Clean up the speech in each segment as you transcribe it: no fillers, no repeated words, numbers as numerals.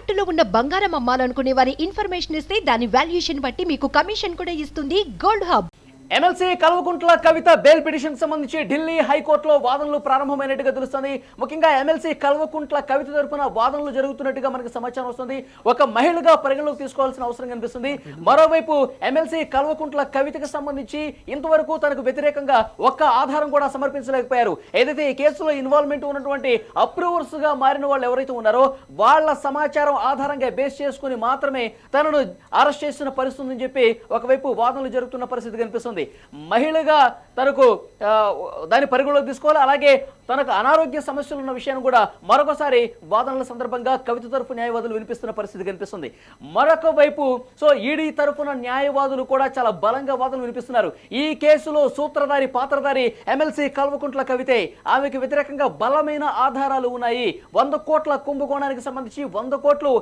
తాకట్టులో ఉన్న బంగారం అమ్మాలనుకునే వారి ఇన్ఫర్మేషన్ ఇస్తే దాని వాల్యుయేషన్ బట్టి మీకు కమిషన్ కూడా ఇస్తుంది gold hub. MLC Kalvakuntla Kavitha bail petition సంబంధించి ఢిల్లీ హైకోర్టులో వాదనలు ప్రారంభమైనట్టుగా తెలుస్తుంది. ముఖ్యంగా ఎమ్మెల్సీ కల్వకుంట్ల కవిత తరపున వాదనలు జరుగుతున్నట్టుగా మనకు సమాచారం వస్తుంది. ఒక మహిళగా పరిగణలోకి తీసుకోవాల్సిన అవసరం కనిపిస్తుంది. మరోవైపు ఎమ్మెల్సీ కల్వకుంట్ల కవితకు సంబంధించి ఇంతవరకు తనకు వ్యతిరేకంగా ఒక్క ఆధారం కూడా సమర్పించలేకపోయారు. ఏదైతే ఈ కేసులో ఇన్వాల్వ్మెంట్ ఉన్నటువంటి అప్రూవర్స్ గా మారిన వాళ్ళు ఎవరైతే ఉన్నారో వాళ్ళ సమాచారం ఆధారంగా బేస్ చేసుకుని మాత్రమే తనను అరెస్ట్ చేసిన పరిస్థితి ఉందని చెప్పి ఒకవైపు వాదనలు జరుగుతున్న పరిస్థితి కనిపిస్తుంది. మహిళగా తనకు దాని పరిగణలోకి తీసుకోవాలి. అలాగే తనకు అనారోగ్య సమస్యలు ఉన్న విషయాన్ని కూడా మరొకసారి వాదనల సందర్భంగా కవిత తరఫు న్యాయవాదులు వినిపిస్తున్న పరిస్థితి కనిపిస్తుంది. మరొక వైపు ఈడీ తరఫున న్యాయవాదులు కూడా చాలా బలంగా వాదనలు వినిపిస్తున్నారు. ఈ కేసులో సూత్రధారి పాత్రధారి ఎమ్మెల్సీ కల్వకుంట్ల కవితే. ఆమెకు వ్యతిరేకంగా బలమైన ఆధారాలు ఉన్నాయి. 100 కోట్ల కుంభకోణానికి సంబంధించి 100 కోట్లు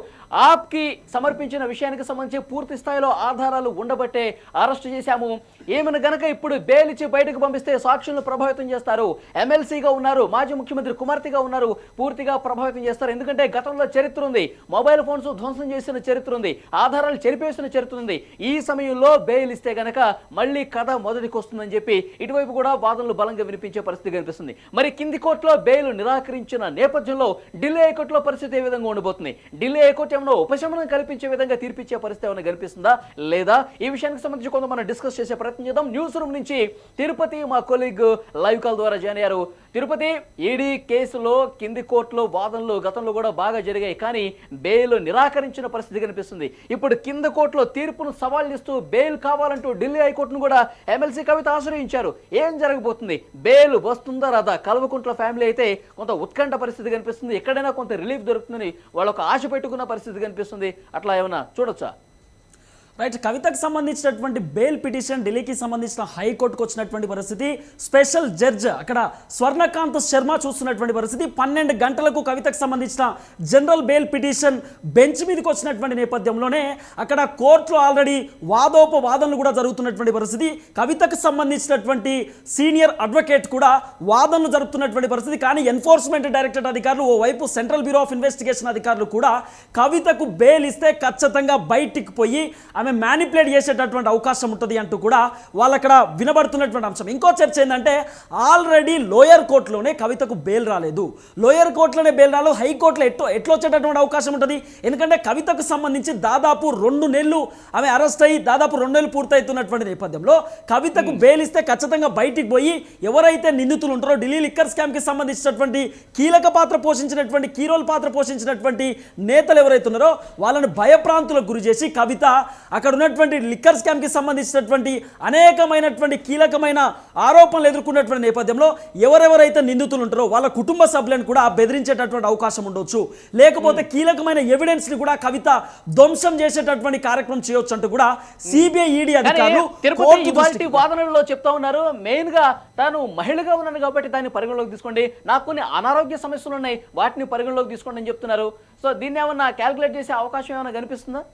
ఆప్కి సమర్పించిన విషయానికి సంబంధించి పూర్తి స్థాయిలో ఆధారాలు ఉండబట్టే అరెస్ట్ చేశాము. ఏమైనా గనక ఇప్పుడు బెయిల్ ఇచ్చి బయటకు పంపిస్తే సాక్షులను ప్రభావితం చేస్తారు. ఎమ్మెల్సీగా ఉన్నారు, మాజీ ముఖ్యమంత్రి కుమార్తెగా ఉన్నారు, పూర్తిగా ప్రభావితం చేస్తారు. ఎందుకంటే గతంలో చరిత్ర ఉంది, మొబైల్ ఫోన్స్ ధ్వంసం చేసిన చరిత్ర ఉంది, ఆధారాలు చెరిపేసిన చరిత్ర ఉంది. ఈ సమయంలో బెయిల్ ఇస్తే గనక మళ్ళీ కథ మొదటికి వస్తుందని చెప్పి ఇటువైపు కూడా వాదనలు బలంగా వినిపించే పరిస్థితి కనిపిస్తుంది. మరి కింది కోర్టులో బెయిల్ నిరాకరించిన నేపథ్యంలో ఢిల్లీ హైకోర్టులో పరిస్థితి ఏ విధంగా ఉండబోతుంది? ఢిల్లీ హైకోర్టు ఏమైనా ఉపశమనం కల్పించే విధంగా తీర్పిచ్చే పరిస్థితి ఏమైనా కనిపిస్తుందా లేదా? ఈ విషయానికి సంబంధించి కొంత మనం డిస్కస్ చేసే ప్రయత్నం చేద్దాం. న్యూస్ రూమ్ నుంచి తిరుపతి మా కొలీగ్ లైవ్ కాల్ ద్వారా జాయిన్ అయ్యారు. తిరుపతి, ఈడీ కేసులో కింది కోర్టులో వాదనలు గతంలో కూడా బాగా జరిగాయి, కానీ బెయిల్ నిరాకరించిన పరిస్థితి కనిపిస్తుంది. ఇప్పుడు కింద కోర్టులో తీర్పును సవాల్ చేస్తూ బెయిల్ కావాలంటూ ఢిల్లీ హైకోర్టును కూడా ఎమ్మెల్సీ కవిత ఆశ్రయించారు. ఏం జరగబోతుంది? బెయిల్ వస్తుందా రాదా? కల్వకుంట్ల ఫ్యామిలీ అయితే కొంత ఉత్కంఠ పరిస్థితి కనిపిస్తుంది. ఎక్కడైనా కొంత రిలీఫ్ దొరుకుతుందని వాళ్ళు ఒక ఆశ పెట్టుకున్న పరిస్థితి కనిపిస్తుంది. అట్లా ఏమన్నా చూడొచ్చా? రైట్, కవితకు సంబంధించినటువంటి బెయిల్ పిటిషన్ ఢిల్లీకి సంబంధించిన హైకోర్టుకు వచ్చినటువంటి పరిస్థితి. స్పెషల్ జడ్జ్ అక్కడ స్వర్ణకాంత్ శర్మ చూస్తున్నటువంటి పరిస్థితి. 12 గంటలకు కవితకు సంబంధించిన జనరల్ బెయిల్ పిటిషన్ బెంచ్ మీదకి వచ్చినటువంటి నేపథ్యంలోనే అక్కడ కోర్టులో ఆల్రెడీ వాదోపవాదనలు కూడా జరుగుతున్నటువంటి పరిస్థితి. కవితకు సంబంధించినటువంటి సీనియర్ అడ్వకేట్ కూడా వాదనలు జరుపుతున్నటువంటి పరిస్థితి. కానీ ఎన్ఫోర్స్మెంట్ డైరెక్టరేట్ అధికారులు, ఓవైపు సెంట్రల్ బ్యూరో ఆఫ్ ఇన్వెస్టిగేషన్ అధికారులు కూడా కవితకు బెయిల్ ఇస్తే ఖచ్చితంగా బయటికి పోయి ఆమె మ్యానిపులేట్ చేసేటటువంటి అవకాశం ఉంటుంది అంటూ కూడా వాళ్ళు అక్కడ వినబడుతున్నటువంటి అంశం. ఇంకో చర్చ ఏంటంటే ఆల్రెడీ లోయర్ కోర్టులోనే కవితకు బెయిల్ రాలేదు. లోయర్ కోర్టులోనే బెయిల్ రాలేదు, హైకోర్టులో ఎట్లా వచ్చేటటువంటి అవకాశం ఉంటుంది? ఎందుకంటే కవితకు సంబంధించి దాదాపు 2 నెలలు ఆమె అరెస్ట్ అయ్యి దాదాపు 2 నెలలు పూర్తవుతున్నటువంటి నేపథ్యంలో కవితకు బెయిల్ ఇస్తే ఖచ్చితంగా బయటికి పోయి ఎవరైతే నిందితులు ఉంటారో ఢిల్లీ లిక్కర్ స్కామ్కి సంబంధించినటువంటి కీలక పాత్ర పోషించినటువంటి, కీ రోల్ పాత్ర పోషించినటువంటి నేతలు ఎవరైతే ఉన్నారో వాళ్ళని భయప్రాంతులకు గురి చేసి కవిత అక్కడ ఉన్నటువంటి లిక్కర్ స్కామ్కి సంబంధించినటువంటి అనేకమైనటువంటి కీలకమైన ఆరోపణలు ఎదుర్కొన్నటువంటి నేపథ్యంలో ఎవరెవరైతే నిందితులు ఉంటారో వాళ్ళ కుటుంబ సభ్యులను కూడా బెదిరించేటటువంటి అవకాశం ఉండొచ్చు. లేకపోతే కీలకమైన ఎవిడెన్స్ ని కూడా కవిత ధ్వంసం చేసేటటువంటి కార్యక్రమం చేయొచ్చు అంటూ కూడా సిబిఐ, ఈడీ అధికారులు వాదనలో చెప్తా ఉన్నారు. మెయిన్ గా తాను మహిళగా ఉన్నాను కాబట్టి దాన్ని పరిగణలోకి తీసుకోండి, నాకు కొన్ని అనారోగ్య సమస్యలు ఉన్నాయి వాటిని పరిగణలోకి తీసుకోండి అని చెప్తున్నారు. సో దీన్ని ఏమన్నా క్యాల్కులేట్ చేసే అవకాశం ఏమైనా కనిపిస్తుందా?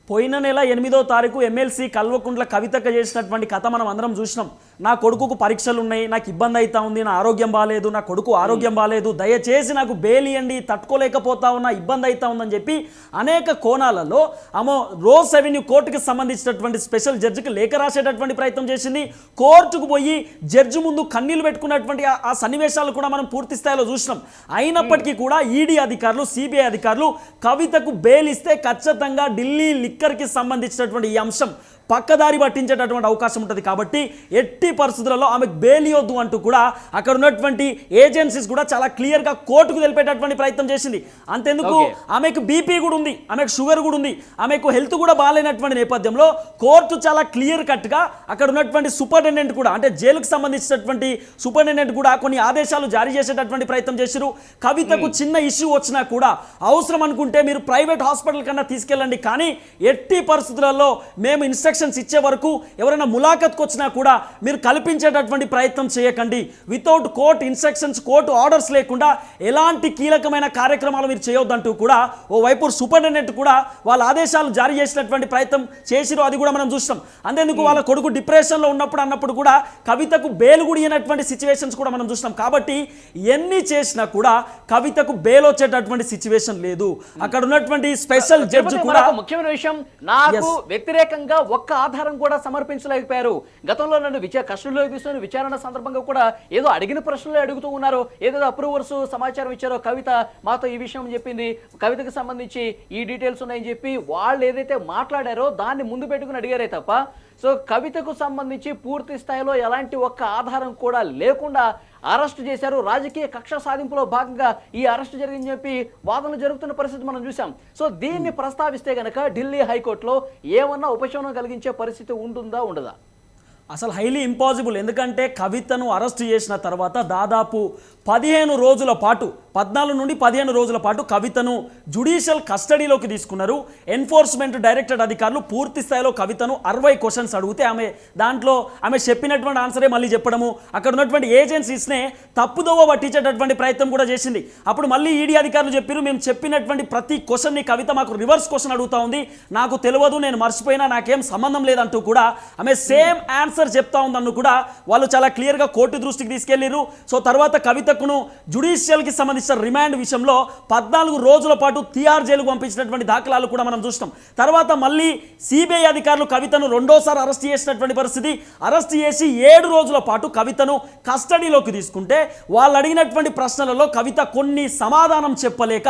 పోయిన నెల 8వ తారీఖు ఎమ్మెల్సీ కల్వకుంట్ల కవితకు చేసినటువంటి కథ మనం అందరం చూసినాం. నా కొడుకుకు పరీక్షలు ఉన్నాయి, నాకు ఇబ్బంది అవుతా ఉంది, నా ఆరోగ్యం బాగాలేదు, నా కొడుకు ఆరోగ్యం బాగాలేదు, దయచేసి నాకు బెయిల్ ఇవ్వండి, తట్టుకోలేకపోతా ఉన్నా, ఇబ్బంది అవుతా ఉందని చెప్పి అనేక కోణాలలో ఆమె రోజ్ అవెన్యూ కోర్టుకి సంబంధించినటువంటి స్పెషల్ జడ్జికి లేఖ రాసేటటువంటి ప్రయత్నం చేసింది. కోర్టుకు పోయి జడ్జి ముందు కన్నీళ్లు పెట్టుకున్నటువంటి ఆ సన్నివేశాలు కూడా మనం పూర్తి స్థాయిలో చూసినాం. అయినప్పటికీ కూడా ఈడీ అధికారులు, సిబిఐ అధికారులు కవితకు బెయిల్ ఇస్తే ఖచ్చితంగా ఢిల్లీ లిక్కర్కి సంబంధించినటువంటి ఈ అంశం పక్కదారి పట్టించేటటువంటి అవకాశం ఉంటుంది. కాబట్టి ఎట్టి పరిస్థితులలో ఆమెకు బెయిల్ ఇవ్వద్దు అంటూ కూడా అక్కడ ఉన్నటువంటి ఏజెన్సీస్ కూడా చాలా క్లియర్గా కోర్టుకు తెలిపేటటువంటి ప్రయత్నం చేసింది. అంతెందుకు ఆమెకు బీపీ కూడా ఉంది, ఆమెకు షుగర్ కూడా ఉంది, ఆమెకు హెల్త్ కూడా బాగాలేనటువంటి నేపథ్యంలో కోర్టు చాలా క్లియర్ కట్గా అక్కడ ఉన్నటువంటి సూపరింటెండెంట్ కూడా, అంటే జైలుకు సంబంధించినటువంటి సూపరింటెండెంట్ కూడా కొన్ని ఆదేశాలు జారీ చేసేటటువంటి ప్రయత్నం చేశారు. కవితకు చిన్న ఇష్యూ వచ్చినా కూడా అవసరం అనుకుంటే మీరు ప్రైవేట్ హాస్పిటల్ కన్నా తీసుకెళ్ళండి, కానీ ఎట్టి పరిస్థితులలో మేము ఇన్స్ట్రక్షన్ ఇంజెక్షన్స్ ఇచ్చే వరకు ఎవరైనా ములాఖత్కు వచ్చినా కూడా మీరు కల్పించేటటువంటి ప్రయత్నం చేయకండి. Without court instructions, court orders లేకుండా ఎలాంటి కీలకమైన కార్యక్రమాలు మీరు చేయొద్దంటూ కూడా ఓవైపు సూపరింటెండెంట్ కూడా వాళ్ళ ఆదేశాలు జారీ చేసినటువంటి ప్రయత్నం చేసిరో అది కూడా మనం చూస్తాం. అంతేందుకు వాళ్ళ కొడుకు డిప్రెషన్లో ఉన్నప్పుడు అన్నప్పుడు కూడా కవితకు బెయిల్ కూడా ఇవ్వనటువంటి సిచ్యువేషన్స్ కూడా మనం చూస్తాం. కాబట్టి ఎన్ని చేసినా కూడా కవితకు బెయిల్ వచ్చేటటువంటి సిచ్యువేషన్ లేదు. అక్కడ ఉన్నటువంటి స్పెషల్ జడ్జి కూడా ముఖ్యమైన విషయం, నాకు వ్యతిరేకంగా ఒక్క ఆధారం కూడా సమర్పించలేకపోయారు. గతంలో నన్ను కస్టడీలోకి తీసుకుని విచారణ సందర్భంగా కూడా ఏదో అడిగిన ప్రశ్నలు అడుగుతూ ఉన్నారు. ఏదో అప్రూవర్స్ సమాచారం ఇచ్చారో కవిత మాతో ఈ విషయం చెప్పింది, కవితకు సంబంధించి ఈ డీటెయిల్స్ ఉన్నాయని చెప్పి వాళ్ళు ఏదైతే మాట్లాడారో దాన్ని ముందు పెట్టుకుని అడిగారే తప్ప సో కవితకు సంబంధించి పూర్తి స్థాయిలో ఎలాంటి ఒక్క ఆధారం కూడా లేకుండా అరెస్ట్ చేశారు. రాజకీయ కక్ష సాధింపులో భాగంగా ఈ అరెస్ట్ జరిగిందని చెప్పి వాదనలు జరుగుతున్న పరిస్థితి మనం చూసాం. సో దీన్ని ప్రస్తావిస్తే గనక ఢిల్లీ హైకోర్టులో ఏమన్నా ఉపశమనం కలిగించే పరిస్థితి ఉంటుందా ఉండదా? అసలు హైలీ ఇంపాసిబుల్. ఎందుకంటే కవితను అరెస్ట్ చేసిన తర్వాత దాదాపు 15 రోజుల పాటు 14 నుండి 15 రోజుల పాటు కవితను జ్యుడిషియల్ కస్టడీలోకి తీసుకున్నారు. ఎన్ఫోర్స్మెంట్ డైరెక్టరేట్ అధికారులు పూర్తి స్థాయిలో కవితను 60 క్వశ్చన్స్ అడిగితే ఆమె చెప్పినటువంటి ఆన్సరే మళ్ళీ చెప్పడము, అక్కడ ఉన్నటువంటి ఏజెన్సీస్నే తప్పుదోవ పట్టించేటటువంటి ప్రయత్నం కూడా చేసింది. అప్పుడు మళ్ళీ ఈడీ అధికారులు చెప్పారు, మేము చెప్పినటువంటి ప్రతి క్వశ్చన్ని కవిత మాకు రివర్స్ క్వశ్చన్ అడుగుతా ఉంది, నాకు తెలియదు, నేను మర్చిపోయినా, నాకేం సంబంధం లేదంటూ కూడా ఆమె సేమ్ ఆన్సర్ చెప్తా ఉందన్ను కూడా వాళ్ళు చాలా క్లియర్గా కోర్టు దృష్టికి తీసుకెళ్లారు. సో తర్వాత కవితకును జ్యుడిషియల్కి సంబంధించిన రిమాండ్ విషయంలో 14 రోజుల పాటు తిహార్ జైలుకు పంపించినటువంటి దాఖలాలు కూడా మనం చూస్తాం. తర్వాత మళ్ళీ సిబిఐ అధికారులు కవితను రెండోసారి అరెస్ట్ చేసినటువంటి పరిస్థితి. అరెస్ట్ చేసి 7 రోజుల పాటు కవితను కస్టడీలోకి తీసుకుంటే వాళ్ళు అడిగినటువంటి ప్రశ్నలలో కవిత కొన్ని సమాధానం చెప్పలేక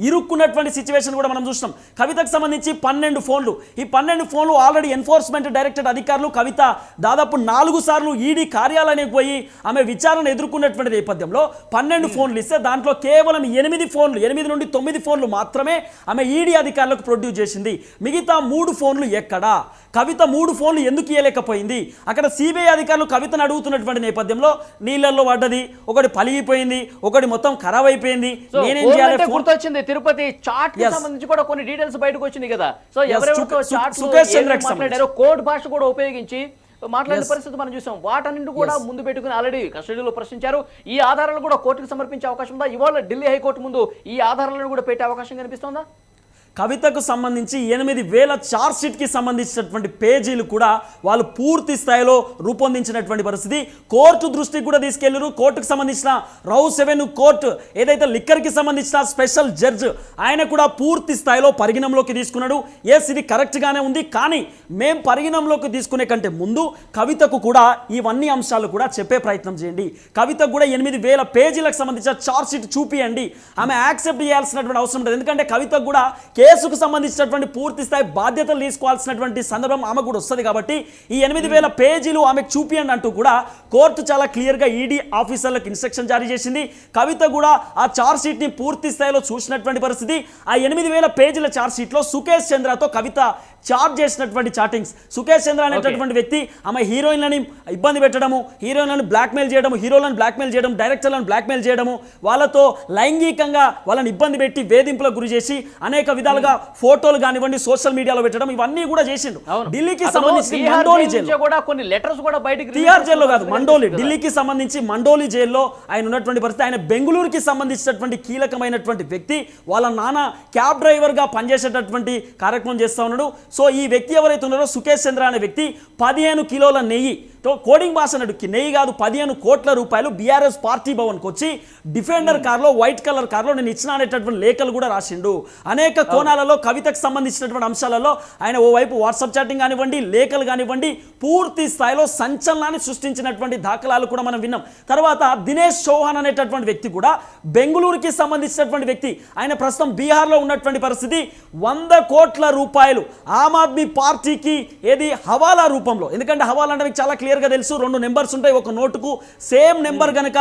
ఇరుక్కున్నటువంటి సిచ్యువేషన్ కూడా మనం చూస్తాం. కవితకు సంబంధించి 12 ఫోన్లు, ఈ 12 ఫోన్లు ఆల్రెడీ ఎన్ఫోర్స్మెంట్ డైరెక్టరేట్ అధికారులు కవిత దాదాపు 4 సార్లు ఈడీ కార్యాలయానికి పోయి ఆమె విచారణ ఎదుర్కొన్నటువంటి నేపథ్యంలో 12 ఫోన్లు ఇస్తే దాంట్లో కేవలం 8 ఫోన్లు, 8 నుండి 9 ఫోన్లు మాత్రమే ఆమె ఈడీ అధికారులకు ప్రొడ్యూస్ చేసింది. మిగతా 3 ఫోన్లు ఎక్కడా? కవిత 3 ఫోన్లు ఎందుకు ఇవ్వలేకపోయింది? అక్కడ సిబిఐ అధికారులు కవితను అడుగుతున్నటువంటి నేపథ్యంలో నీళ్ళల్లో పడ్డది, ఒకటి పలిగిపోయింది, ఒకటి మొత్తం ఖరాబ్ అయిపోయింది, నేనేం చేయాలి? గుర్తొచ్చింది తిరుపతి చాట్ కి సంబంధించి కూడా కొన్ని డీటెయిల్స్ బయటకు వచ్చింది కదా. సో ఎవరెవరితో చాట్ మాట్లాడారో కోడ్ భాష కూడా ఉపయోగించి మాట్లాడిన పరిస్థితి మనం చూసాం. వాటన్నింటి కూడా ముందు పెట్టుకుని ఆల్రెడీ కస్టడీలో ప్రశ్నించారు. ఈ ఆధారాలు కూడా కోర్టుకు సమర్పించే అవకాశం ఉందా? ఇవాళ ఢిల్లీ హైకోర్టు ముందు ఈ ఆధారాలను కూడా పెట్టే అవకాశం కనిపిస్తుందా? కవితకు సంబంధించి 8,000 ఛార్జ్ షీట్కి సంబంధించినటువంటి పేజీలు కూడా వాళ్ళు పూర్తి స్థాయిలో రూపొందించినటువంటి పరిస్థితి. కోర్టు దృష్టికి కూడా తీసుకెళ్లారు. కోర్టుకు సంబంధించిన రౌస్ రెవెన్యూ కోర్టు ఏదైతే లిక్కర్కి సంబంధించిన స్పెషల్ జడ్జ్ ఆయన కూడా పూర్తి స్థాయిలో పరిగణంలోకి తీసుకున్నాడు. ఎస్, ఇది కరెక్ట్గానే ఉంది, కానీ మేం పరిగణంలోకి తీసుకునే కంటే ముందు కవితకు కూడా ఇవన్నీ అంశాలు కూడా చెప్పే ప్రయత్నం చేయండి. కవితకు కూడా 8,000 పేజీలకు సంబంధించిన ఛార్జ్ షీట్ చూపియండి. ఆమె యాక్సెప్ట్ చేయాల్సినటువంటి అవసరం ఉంటుంది. ఎందుకంటే కవితకు కూడా కేసుకు సంబంధించినటువంటి పూర్తి స్థాయి బాధ్యతలు తీసుకోవాల్సినటువంటి సందర్భం ఆమె కూడా వస్తుంది. కాబట్టి ఈ 8,000 పేజీలు ఆమెకు చూపియండి అంటూ కూడా కోర్టు చాలా క్లియర్గా ఈడీ ఆఫీసర్లకు ఇన్స్ట్రక్షన్ జారీ చేసింది. కవిత కూడా ఆ ఛార్జ్ షీట్ని పూర్తి స్థాయిలో చూసినటువంటి పరిస్థితి. ఆ 8,000 పేజీల ఛార్జ్ షీట్లో సుకేష్ చంద్రతో కవిత చాట్ చేసినటువంటి చాటింగ్స్. సుకేష్ చంద్ర అనేటటువంటి వ్యక్తి ఆమె హీరోయిన్లని ఇబ్బంది పెట్టడము, హీరోయిన్లను బ్లాక్మెయిల్ చేయడము, హీరోలను బ్లాక్మెయిల్ చేయడం, డైరెక్టర్లను బ్లాక్మెయిల్ చేయడము, వాళ్ళతో లైంగికంగా వాళ్ళని ఇబ్బంది పెట్టి వేధింపులకు గురి చేసి అనేక విధాలుగా ఫోటోలు కానివ్వండి సోషల్ మీడియాలో పెట్టడం, ఇవన్నీ కూడా చేసిండు. ఢిల్లీకి సంబంధించి మండోలి జైల్లో కూడా కొన్ని లెటర్స్ కూడా బయటికి, తిహార్ జైల్లో కాదు, మండోలి, ఢిల్లీకి సంబంధించి మండోలి జైల్లో ఆయన ఉన్నటువంటి పరిస్థితి. ఆయన బెంగళూరుకి సంబంధించినటువంటి కీలకమైనటువంటి వ్యక్తి. వాళ్ళ నాన్న క్యాబ్ డ్రైవర్గా పనిచేసేటటువంటి కార్యక్రమం చేస్తూ ఉన్నాడు. సో ఈ వ్యక్తి ఎవరైతే ఉన్నారో సుకేష్ చంద్ర అనే వ్యక్తి 15 కిలోల నెయ్యి, కోడింగ్ భాష నడుక్కి నెయ్యి కాదు 15 కోట్ల రూపాయలు బీఆర్ఎస్ పార్టీ భవన్కి వచ్చి డిఫెండర్ కార్లో, వైట్ కలర్ కార్లో నేను ఇచ్చిన అనేటటువంటి లేఖలు కూడా రాసిండు. అనేక కోణాలలో కవితకు సంబంధించినటువంటి అంశాలలో ఆయన ఓవైపు వాట్సాప్ చాటింగ్ కానివ్వండి, లేఖలు కానివ్వండి, పూర్తి స్థాయిలో సంచలనాన్ని సృష్టించినటువంటి దాఖలాలు కూడా మనం విన్నాం. తర్వాత దినేష్ చౌహాన్ అనేటటువంటి వ్యక్తి కూడా బెంగళూరుకి సంబంధించినటువంటి వ్యక్తి. ఆయన ప్రస్తుతం బీహార్లో ఉన్నటువంటి పరిస్థితి. 100 కోట్ల రూపాయలు ఆమ్ ఆద్మీ పార్టీకి ఏది హవాలా రూపంలో, ఎందుకంటే హవాలా అంటే మీకు చాలా క్లియర్ క్లియర్గా తెలుసు, 2 నెంబర్స్ ఉంటాయి, ఒక నోటుకు సేమ్ నెంబర్ కనుక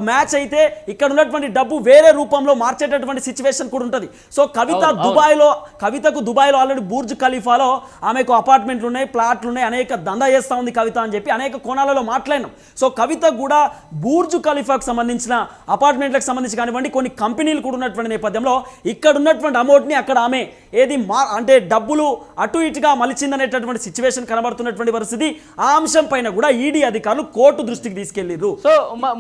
మ్యాచ్ అయితే ఇక్కడ ఉన్నటువంటి డబ్బు వేరే రూపంలో మార్చేటటువంటి సిచ్యువేషన్ కూడా ఉంటుంది. సో కవితకు దుబాయ్లో ఆల్రెడీ బుర్జ్ ఖలీఫాలో ఆమెకు అపార్ట్మెంట్లు ఉన్నాయి, ప్లాట్లు ఉన్నాయి, అనేక దందా చేస్తూ ఉంది కవిత అని చెప్పి అనేక కోణాలలో మాట్లాడినాం. సో కవితకు కూడా బుర్జ్ ఖలీఫాకు సంబంధించిన అపార్ట్మెంట్లకు సంబంధించి కానివ్వండి కొన్ని కంపెనీలు కూడా ఉన్నటువంటి నేపథ్యంలో ఇక్కడ ఉన్నటువంటి అమౌంట్ని అక్కడ ఆమె అంటే డబ్బులు అటు ఇటుగా మలిచిందనేటటువంటి సిచ్యువేషన్ కనబడుతున్నటువంటి పరిస్థితి. ఆ అంశం పైన కూడా ఈడీ అధికారులు కోర్టు దృష్టికి తీసుకెళ్లిరు. సో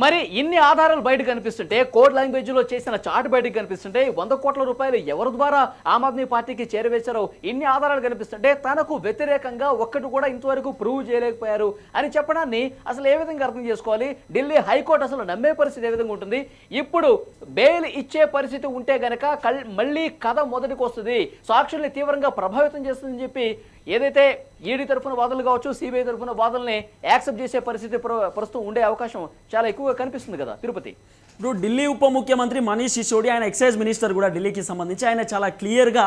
మరి ఇన్ని ఆధారాలు బయట కనిపిస్తుంటే, కోడ్ లాంగ్వేజ్ లో చేసిన చాట్ బయటకు కనిపిస్తుంటే, 100 కోట్ల రూపాయలు ఎవరి ద్వారా ఆమ్ ఆద్మీ పార్టీకి చేరవేశారో ఇన్ని ఆధారాలు కనిపిస్తుంటే, తనకు వ్యతిరేకంగా ఒక్కటి కూడా ఇంతవరకు ప్రూవ్ చేయలేకపోయారు అని చెప్పడాన్ని అసలు ఏ విధంగా అర్థం చేసుకోవాలి? ఢిల్లీ హైకోర్టు అసలు నమ్మే పరిస్థితి ఏ విధంగా ఉంటుంది? ఇప్పుడు బెయిల్ ఇచ్చే పరిస్థితి ఉంటే గనక మళ్ళీ కథ మొదటికి వస్తుంది, సాక్షుల్ని తీవ్రంగా ప్రభావితం చేస్తుందని చెప్పి ఏదైతే ఈడీ తరఫున వాదనలు కావచ్చు, సిబిఐ తరఫున వాదనల్ని యాక్సెప్ట్ చేసే పరిస్థితి ప్రస్తుతం ఉండే అవకాశం చాలా ఎక్కువగా కనిపిస్తుంది కదా తిరుపతి. ఇప్పుడు ఢిల్లీ ఉప ముఖ్యమంత్రి మనీష్ సిసోడియా, ఆయన ఎక్సైజ్ మినిస్టర్ కూడా ఢిల్లీకి సంబంధించి ఆయన చాలా క్లియర్గా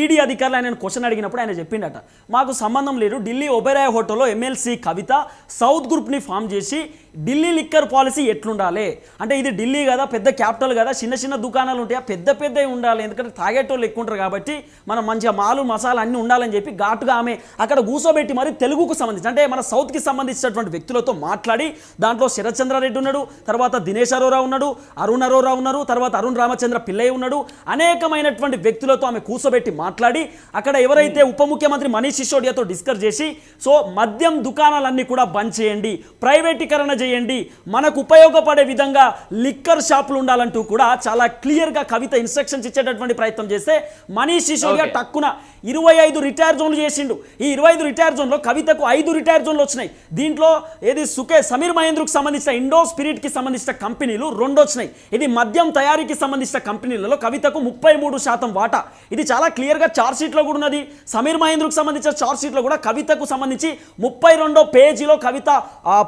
ఈడీ అధికారులు ఆయన క్వశ్చన్ అడిగినప్పుడు ఆయన చెప్పిండట, మాకు సంబంధం లేదు, ఢిల్లీ ఒబెరాయ్ హోటల్లో ఎమ్మెల్సీ కవిత సౌత్ గ్రూప్ని ఫామ్ చేసి ఢిల్లీ లిక్కర్ పాలసీ ఎట్లుండాలి అంటే, ఇది ఢిల్లీ కదా, పెద్ద క్యాపిటల్ కదా, చిన్న చిన్న దుకాణాలు ఉంటాయా, పెద్దవి ఉండాలి, ఎందుకంటే తాగేటోళ్ళు ఎక్కువ ఉంటారు కాబట్టి మనం మంచిగా మాలు మసాలా అన్నీ ఉండాలని చెప్పి ఘాటుగా ఆమె అక్కడ కూర్చోబెట్టి మరి తెలుగుకు సంబంధించి అంటే మన సౌత్కి సంబంధించినటువంటి వ్యక్తులతో మాట్లాడి, దాంట్లో శరత్ చంద్రారెడ్డి ఉన్నాడు, తర్వాత దినేష్ అరోరా ఉన్నాడు, అరుణ్ అరోరా ఉన్నారు, తర్వాత అరుణ్ రామచంద్ర పిల్లయ్య ఉన్నాడు, అనేకమైనటువంటి వ్యక్తులతో ఆమె కూర్చోబెట్టి మాట్లాడి అక్కడ ఎవరైతే ఉప ముఖ్యమంత్రి మనీష్ సిసోడియాతో డిస్కస్ చేసి, సో మద్యం దుకాణాలన్నీ కూడా బంద్ చేయండి, ప్రైవేటీకరణ చేయండి, మనకు ఉపయోగపడే విధంగా లిక్కర్ షాపులు ఉండాలంటూ కూడా చాలా క్లియర్గా కవిత ఇన్స్ట్రక్షన్స్ ఇచ్చేటటువంటి ప్రయత్నం చేస్తే మనీష్ సిసోడియా టక్కున 25 రిటైర్ జోన్లు చేసిండు. ఈ 25 రిటైర్ జోన్లో కవితకు 5 రిటైర్ జోన్లు వచ్చినాయి. దీంట్లో ఏది సమీర్ మహేంద్రకు సంబంధించిన ఇండో స్పిరిట్కి సంబంధించిన కంపెనీలు 2 వచ్చినాయి. ఇది మద్యం తయారీకి సంబంధించిన కంపెనీలలో కవితకు 33% వాటా. ఇది చాలా క్లియర్గా చార్జ్ షీట్లో కూడా ఉన్నది. సమీర్ మహేంద్రకు సంబంధించిన చార్జ్ షీట్లో కూడా కవితకు సంబంధించి 32వ పేజీలో కవిత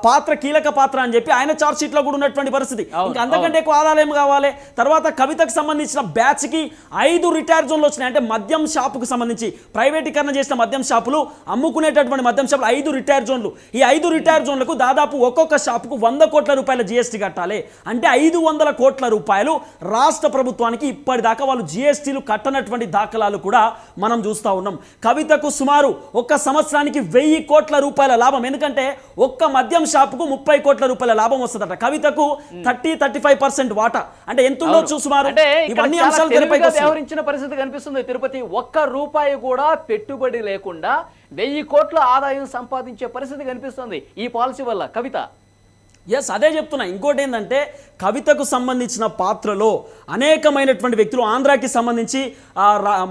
పాత్ర కీలక పాత్ర అని చెప్పి ఆయన చార్జ్ షీట్లో కూడా ఉన్నటువంటి పరిస్థితి. ఇంకా అంతకంటే ఎక్కువ ఆదాయం కావాలి. తర్వాత కవితకు సంబంధించిన బ్యాచ్కి 5 రిటైర్ జోన్లు వచ్చినాయి. అంటే మద్యం షాపుకు సంబంధించి ప్రైవేటీకరణ చేసిన మద్యం షాపులు, అమ్ముకునేటటువంటి మద్యం షాపులు 5 రిటైర్ జోన్లు. ఈ 5 రిటైర్ జోన్లకు దాదాపు ఒక్కొక్క షాపుకు 100 కోట్ల రూపాయల జిఎస్టీ కట్టాలి. అంటే 500 కోట్ల రూపాయలు రాష్ట్ర ప్రభుత్వానికి ఇప్పటిదాకా వాళ్ళు జిఎస్టీలు కట్టనటువంటి దాఖలాలు కూడా మనం చూస్తూ ఉన్నాం. కవితకు సుమారు ఒక్క సంవత్సరానికి 1000 కోట్ల రూపాయల లాభం. ఎందుకంటే ఒక్క మద్యం షాపుకు 30 కోట్ల రూపాయల లాభం వస్తుందట. కవితకు 30-35% వాటా. అంటే ఎంత ఉండొచ్చు సుమారు? ఇవన్నీ అంశాలు వ్యవహరించిన పరిస్థితి కనిపిస్తుంది తిరుపతి. ఒక్క రూపాయి కూడా పెట్టుబడి లేకుండా 1000 కోట్ల ఆదాయం సంపాదించే పరిస్థితి కనిపిస్తుంది ఈ పాలసీ వల్ల కవిత. ఎస్, అదే చెప్తున్నా. ఇంకోటి ఏంటంటే కవితకు సంబంధించిన పాత్రలో అనేకమైనటువంటి వ్యక్తులు, ఆంధ్రాకి సంబంధించి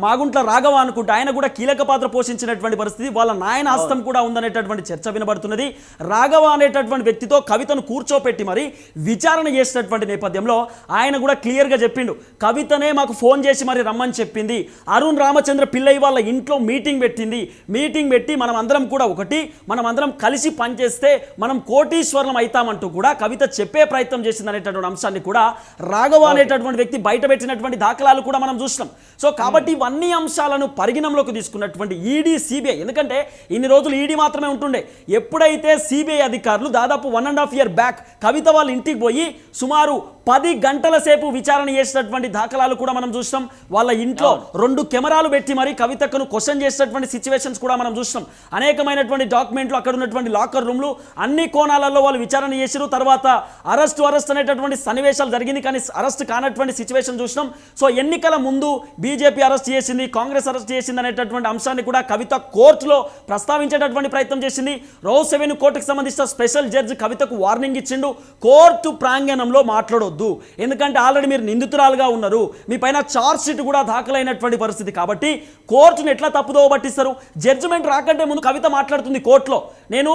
మాగుంట్ల రాఘవ అనుకుంటే ఆయన కూడా కీలక పాత్ర పోషించినటువంటి పరిస్థితి, వాళ్ళ నాయన హస్తం కూడా ఉందనేటటువంటి చర్చ వినబడుతున్నది. రాఘవ అనేటటువంటి వ్యక్తితో కవితను కూర్చోపెట్టి మరి విచారణ చేసినటువంటి నేపథ్యంలో ఆయన కూడా క్లియర్గా చెప్పిండు, కవితనే మాకు ఫోన్ చేసి మరి రమ్మని చెప్పింది, అరుణ్ రామచంద్ర పిల్లయ్య వాళ్ళ ఇంట్లో మీటింగ్ పెట్టింది, మీటింగ్ పెట్టి మనం అందరం కూడా ఒకటి, మనం అందరం కలిసి పనిచేస్తే మనం కోటీశ్వరం అవుతామంటూ కూడా కవిత చెప్పే ప్రయత్నం చేసింది అనేటటువంటి అంశాన్ని కూడా రాఘవ అనేటటువంటి వ్యక్తి బయట పెట్టినటువంటి దాఖలాలు కూడా మనం చూసినాం. సో కాబట్టి ఇవన్నీ అంశాలను పరిగణంలోకి తీసుకున్నటువంటి ఈడీ, సిబిఐ, ఎందుకంటే ఇన్ని రోజులు ఈడీ మాత్రమే ఉంటుండే. ఎప్పుడైతే సిబిఐ అధికారులు దాదాపు 1.5 year బ్యాక్ కవిత వాళ్ళ ఇంటికి పోయి సుమారు 10 గంటల సేపు విచారణ చేసినటువంటి దాఖలాలు కూడా మనం చూసినాం. వాళ్ళ ఇంట్లో 2 కెమెరాలు పెట్టి మరి కవితను క్వశ్చన్ చేసినటువంటి సిచ్యువేషన్స్ కూడా మనం చూసినాం. అనేకమైనటువంటి డాక్యుమెంట్లు, అక్కడ ఉన్నటువంటి లాకర్ రూమ్లు, అన్ని కోణాలలో వాళ్ళు విచారణ చేసి తర్వాత అరెస్ట్ అనేటటువంటి సన్నివేశాలు జరిగింది. కానీ అరెస్ట్ కానటువంటి సిచ్యువేషన్ చూసినాం. సో ఎన్నికల ముందు బీజేపీ అరెస్ట్ చేసింది, కాంగ్రెస్ అరెస్ట్ చేసింది అనేటటువంటి అంశాన్ని కూడా కవిత కోర్టులో ప్రస్తావించేటటువంటి ప్రయత్నం చేసింది. రౌస్ రెవెన్యూ కోర్టుకు సంబంధించిన స్పెషల్ జడ్జి కవితకు వార్నింగ్ ఇచ్చిండు, కోర్టు ప్రాంగణంలో మాట్లాడొద్దు, ఎందుకంటే ఆల్రెడీ మీరు నిందితురాలుగా ఉన్నారు, మీ పైన ఛార్జ్ షీట్ కూడా దాఖలైనటువంటి పరిస్థితి, కాబట్టి కోర్టును ఎట్లా తప్పుదోవ పట్టిస్తారు? జడ్జిమెంట్ రాకంటే ముందు కవిత మాట్లాడుతుంది కోర్టులో, నేను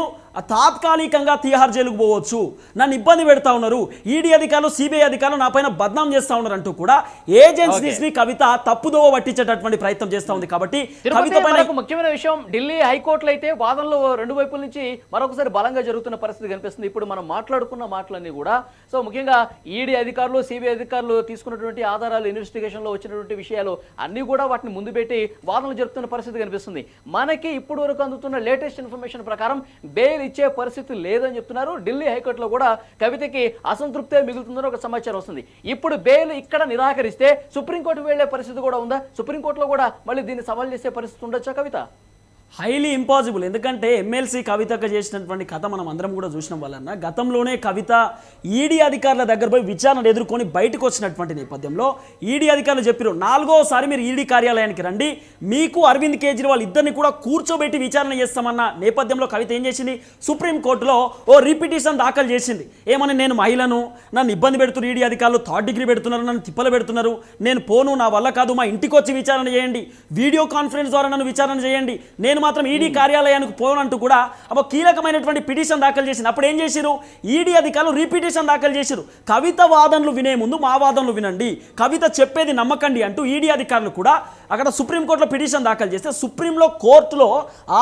తాత్కాలికంగా తిహార్ జైలుకు పోవచ్చు, నన్ను ఇబ్బంది పెడతా ఉన్నారు, ఈడీ అధికారులు, సిబిఐ అధికారులు నా పైన బద్నాం చేస్తా ఉన్నారు అంటూ కూడా ఏజెన్సీస్ ని కవిత తప్పుదోవ పట్టించేటటువంటి ప్రయత్నం చేస్తా ఉంది. కాబట్టి కవిత పైన ముఖ్యమైన విషయం, ఢిల్లీ హైకోర్టులో అయితే వాదనలు 2 వైపుల నుంచి మరొకసారి బలంగా జరుగుతున్న పరిస్థితి కనిపిస్తుంది. ఇప్పుడు మనం మాట్లాడుకున్న మాటలన్నీ కూడా సో ముఖ్యంగా ఈడీ ఈడీ అధికారులు సిబిఐ అధికారులు తీసుకున్నటువంటి ఆధారాలు ఇన్వెస్టిగేషన్లో వచ్చినటువంటి విషయాలు అన్నీ కూడా వాటిని ముందు పెట్టి వాదనలు జరుపుతున్న పరిస్థితి కనిపిస్తుంది. మనకి ఇప్పుడు వరకు అందుతున్న లేటెస్ట్ ఇన్ఫర్మేషన్ ప్రకారం బెయిల్ ఇచ్చే పరిస్థితి లేదని చెప్తున్నారు. ఢిల్లీ హైకోర్టులో కూడా కవితకి అసంతృప్తే మిగులుతుందని ఒక సమాచారం వస్తుంది. ఇప్పుడు బెయిల్ ఇక్కడ నిరాకరిస్తే సుప్రీంకోర్టు వెళ్లే పరిస్థితి కూడా ఉందా? సుప్రీంకోర్టులో కూడా మళ్ళీ దీన్ని సవాల్ చేసే పరిస్థితి ఉండొచ్చా కవిత? Highly impossible. ఎందుకంటే ఎమ్మెల్సీ కవితకు చేసినటువంటి కథ మనం అందరం కూడా చూసిన వలన గతంలోనే కవిత ఈడీ అధికారుల దగ్గర పోయి విచారణ ఎదుర్కొని బయటకు వచ్చినటువంటి నేపథ్యంలో ఈడీ అధికారులు చెప్పారు, 4వసారి మీరు ఈడీ కార్యాలయానికి రండి, మీకు అరవింద్ కేజ్రీవాల్ ఇద్దరిని కూడా కూర్చోబెట్టి విచారణ చేస్తామన్న నేపథ్యంలో కవిత ఏం చేసింది, సుప్రీంకోర్టులో ఓ రిపిటిషన్ దాఖలు చేసింది. ఏమని, నేను మహిళను, నన్ను ఇబ్బంది పెడుతున్నారు ఈడీ అధికారులు, 3rd డిగ్రీ పెడుతున్నారు, నన్ను తిప్పలు పెడుతున్నారు, నేను పోను, నా వల్ల కాదు, మా ఇంటికి వచ్చి విచారణ చేయండి, వీడియో కాన్ఫరెన్స్ ద్వారా నన్ను విచారణ చేయండి, నేను మాత్రం ఈడీ కార్యాలయానికి పోనంటూ కూడా అప్పుడు కీలకమైనటువంటి పిటిషన్ దాఖలు చేసింది. అప్పుడు ఏం చేశారు, ఈడీ అధికారులు రిపిటిషన్ దాఖలు చేశారు. కవిత వాదనలు వినే ముందు మా వాదనలు వినండి, కవిత చెప్పేది నమ్మకండి అంటూ ఈడీ అధికారులు కూడా అక్కడ సుప్రీంకోర్టులో పిటిషన్ దాఖలు చేస్తే కోర్టులో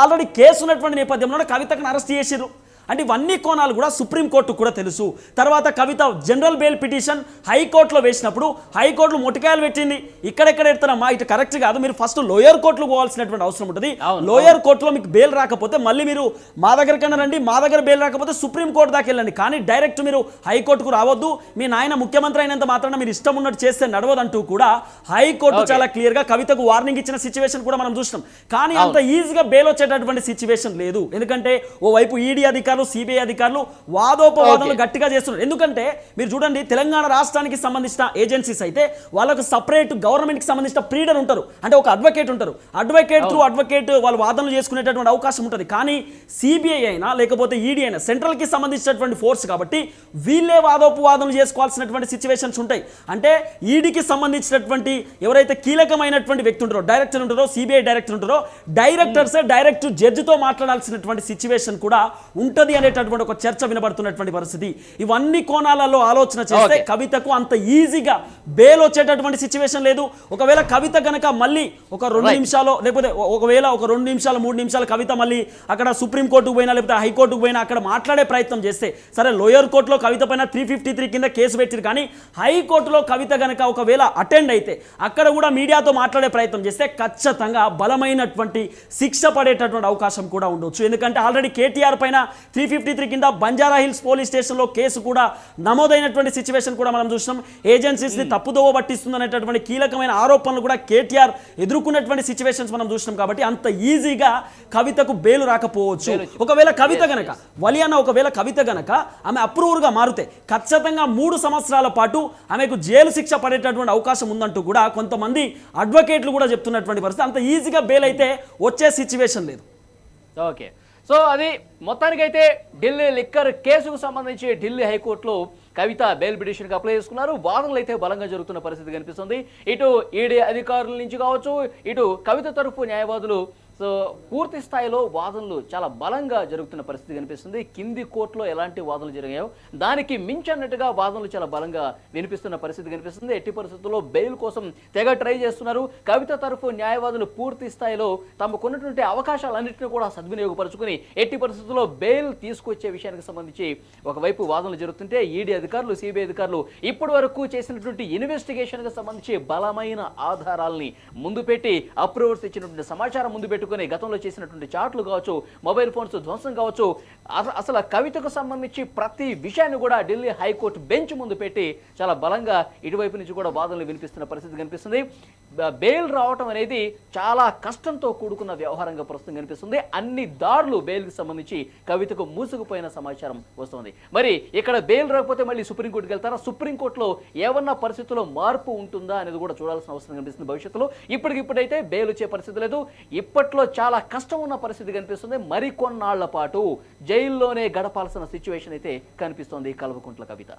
ఆల్రెడీ కేసు ఉన్నటువంటి నేపథ్యంలో కవితకు అరెస్ట్ చేశారు. అంటే ఇవన్నీ కోణాలు కూడా సుప్రీంకోర్టు కూడా తెలుసు. తర్వాత కవిత జనరల్ బెయిల్ పిటిషన్ హైకోర్టులో వేసినప్పుడు హైకోర్టులో మొటికాయలు పెట్టింది, ఇక్కడెక్కడ ఎడతారమ్మా, ఇటు కరెక్ట్ కాదు, మీరు ఫస్ట్ లోయర్ కోర్టులో పోవాల్సినటువంటి అవసరం ఉంటుంది. లోయర్ కోర్టులో మీకు బెయిల్ రాకపోతే మళ్ళీ మీరు మా దగ్గరకన్నా రండి, మా దగ్గర బెయిల్ రాకపోతే సుప్రీంకోర్టు దాకా వెళ్ళండి, కానీ డైరెక్ట్ మీరు హైకోర్టుకు రావద్దు, మీ నాయన ముఖ్యమంత్రి అయినంత మాత్రాన మీరు ఇష్టం ఉన్నట్టు చేస్తే నడవదంటూ కూడా హైకోర్టు చాలా క్లియర్గా కవితకు వార్నింగ్ ఇచ్చిన సిచ్యువేషన్ కూడా మనం చూసినాం. కానీ అంత ఈజీగా బెయిల్ వచ్చేటటువంటి సిచ్యువేషన్ లేదు. ఎందుకంటే ఓవైపు ఈడీ అధికారులు సిబిఐ అధికారులు వాదోపవాదాలు గట్టిగా చేస్తున్నారు. ఎందుకంటే మీరు చూడండి, తెలంగాణ రాష్ట్రానికి సంబంధించిన ఏజెన్సీస్ అయితే వాళ్ళకు సపరేట్ గవర్నమెంట్ కి సంబంధించిన ప్రీడర్ ఉంటారు, అంటే ఒక అడ్వకేట్ ఉంటారు, అడ్వకేట్ త్రూ అడ్వకేట్ వాళ్ళు వాదనలు చేసుకునేటటువంటి అవకాశం ఉంటుంది. కానీ సిబిఐ అయినా లేకపోతే ఈడీ అయినా సెంట్రల్ కి సంబంధించినటువంటి ఫోర్స్ కాబట్టి వీళ్ళే వాదోపవాదనలు చేసుకోవాల్సినటువంటి సిచ్యువేషన్స్ ఉంటాయి. అంటే ఈడీకి సంబంధించినటువంటి ఎవరైతే కీలకమైనటువంటి వ్యక్తి ఉంటారో, డైరెక్టర్ ఉంటారో, సిబిఐ డైరెక్టర్ ఉంటారో, డైరెక్టర్సే డైరెక్ట్ జడ్జితో మాట్లాడాల్సినటువంటి సిచ్యువేషన్ కూడా ఉంటుంది అనేటటువంటి ఒక చర్చ వినబడుతున్నటువంటి పరిస్థితి. ఇవన్నీ కోణాలలో ఆలోచన చేస్తే కవితకు అంత ఈజీగా బెయిల్ వచ్చేటటువంటి సిచ్యువేషన్ లేదు. ఒకవేళ కవిత గనక మళ్ళీ ఒక 2 నిమిషాలు లేకపోతే ఒకవేళ ఒక 2 నిమిషాలు 3 నిమిషాలు కవిత మళ్ళీ అక్కడ సుప్రీంకోర్టుకు పోయినా లేకపోతే హైకోర్టుకు పోయినా అక్కడ మాట్లాడే ప్రయత్నం చేస్తే, సరే లోయర్ కోర్టులో కవిత పైన 353 కింద కేసు పెట్టారు, కానీ హైకోర్టులో కవిత గనక ఒకవేళ అటెండ్ అయితే అక్కడ కూడా మీడియాతో మాట్లాడే ప్రయత్నం చేస్తే ఖచ్చితంగా బలమైనటువంటి శిక్ష పడేటటువంటి అవకాశం కూడా ఉండొచ్చు. ఎందుకంటే ఆల్రెడీ కేటీఆర్ పైన 353 కింద బంజారా హిల్స్ పోలీస్ స్టేషన్లో కేసు కూడా నమోదైనటువంటి సిచ్యువేషన్ కూడా మనం చూసినాం. ఏజెన్సీస్ని తప్పుదోవ పట్టిస్తుంది అనేటటువంటి కీలకమైన ఆరోపణలు కూడా కేటీఆర్ ఎదుర్కొన్నటువంటి సిచ్యువేషన్స్ మనం చూసినాం. కాబట్టి అంత ఈజీగా కవితకు బెయిల్ రాకపోవచ్చు. ఒకవేళ కవిత గనక ఒకవేళ కవిత గనక ఆమె అప్రూవర్గా మారితే ఖచ్చితంగా 3 సంవత్సరాల పాటు ఆమెకు జైలు శిక్ష పడేటటువంటి అవకాశం ఉందంటూ కూడా కొంతమంది అడ్వకేట్లు కూడా చెప్తున్నటువంటి పరిస్థితి. అంత ఈజీగా బెయిల్ అయితే వచ్చే సిచ్యువేషన్ లేదు. ఓకే, సో అది మొత్తానికైతే ఢిల్లీ లిక్కర్ కేసుకు సంబంధించి ఢిల్లీ హైకోర్టులో కవిత బెయిల్ పిటిషన్కి అప్లై చేసుకున్నారు. వాదనలు అయితే బలంగా జరుగుతున్న పరిస్థితి కనిపిస్తుంది. ఇటు ఈడీ అధికారుల నుంచి కావచ్చు, ఇటు కవిత తరఫు న్యాయవాదులు సో పూర్తి స్థాయిలో వాదనలు చాలా బలంగా జరుగుతున్న పరిస్థితి కనిపిస్తుంది. కింది కోర్టులో ఎలాంటి వాదనలు జరిగాయో దానికి మించన్నట్టుగా వాదనలు చాలా బలంగా వినిపిస్తున్న పరిస్థితి కనిపిస్తుంది. ఎట్టి పరిస్థితుల్లో బెయిల్ కోసం తెగ ట్రై చేస్తున్నారు. కవిత తరఫు న్యాయవాదులు పూర్తి స్థాయిలో తమకున్నటువంటి అవకాశాలన్నింటినీ కూడా సద్వినియోగపరుచుకుని ఎట్టి పరిస్థితుల్లో బెయిల్ తీసుకొచ్చే విషయానికి సంబంధించి ఒకవైపు వాదనలు జరుగుతుంటే ఈడీ అధికారులు సిబిఐ అధికారులు ఇప్పటి వరకు చేసినటువంటి ఇన్వెస్టిగేషన్కి సంబంధించి బలమైన ఆధారాలని ముందు పెట్టి అప్రూవర్స్ ఇచ్చినటువంటి సమాచారం ముందు పెట్టి గతంలో చేసినటువంటి చాట్లు కావచ్చు, మొబైల్ ఫోన్స్ ధ్వంసం కావచ్చు, అసలు కవితకు సంబంధించి ప్రతి విషయాన్ని కూడా ఢిల్లీ హైకోర్టు బెంచ్ ముందు పెట్టి చాలా బలంగా ఇటువైపు నుంచి కూడా వాదనలు వినిపిస్తున్న పరిస్థితి కనిపిస్తుంది. బెయిల్ రావటం అనేది చాలా కష్టంతో కూడుకున్న వ్యవహారంగా ప్రస్తుతం కనిపిస్తుంది. అన్ని దారులు బెయిల్కి సంబంధించి కవితకు మూసుకుపోయిన సమాచారం వస్తుంది. మరి ఇక్కడ బెయిల్ రాకపోతే మళ్ళీ సుప్రీంకోర్టుకి వెళ్తారా? సుప్రీంకోర్టులో ఏమన్నా పరిస్థితుల్లో మార్పు ఉంటుందా అనేది కూడా చూడాల్సిన అవసరం కనిపిస్తుంది భవిష్యత్తులో. ఇప్పటికిప్పుడైతే బెయిల్ వచ్చే పరిస్థితి లేదు. ఇప్పట్లో చాలా కష్టం ఉన్న పరిస్థితి కనిపిస్తుంది. మరికొన్నాళ్ల పాటు జైల్లోనే గడపాల్సిన సిచ్యువేషన్ అయితే కనిపిస్తోంది కల్వకుంట్ల కవిత.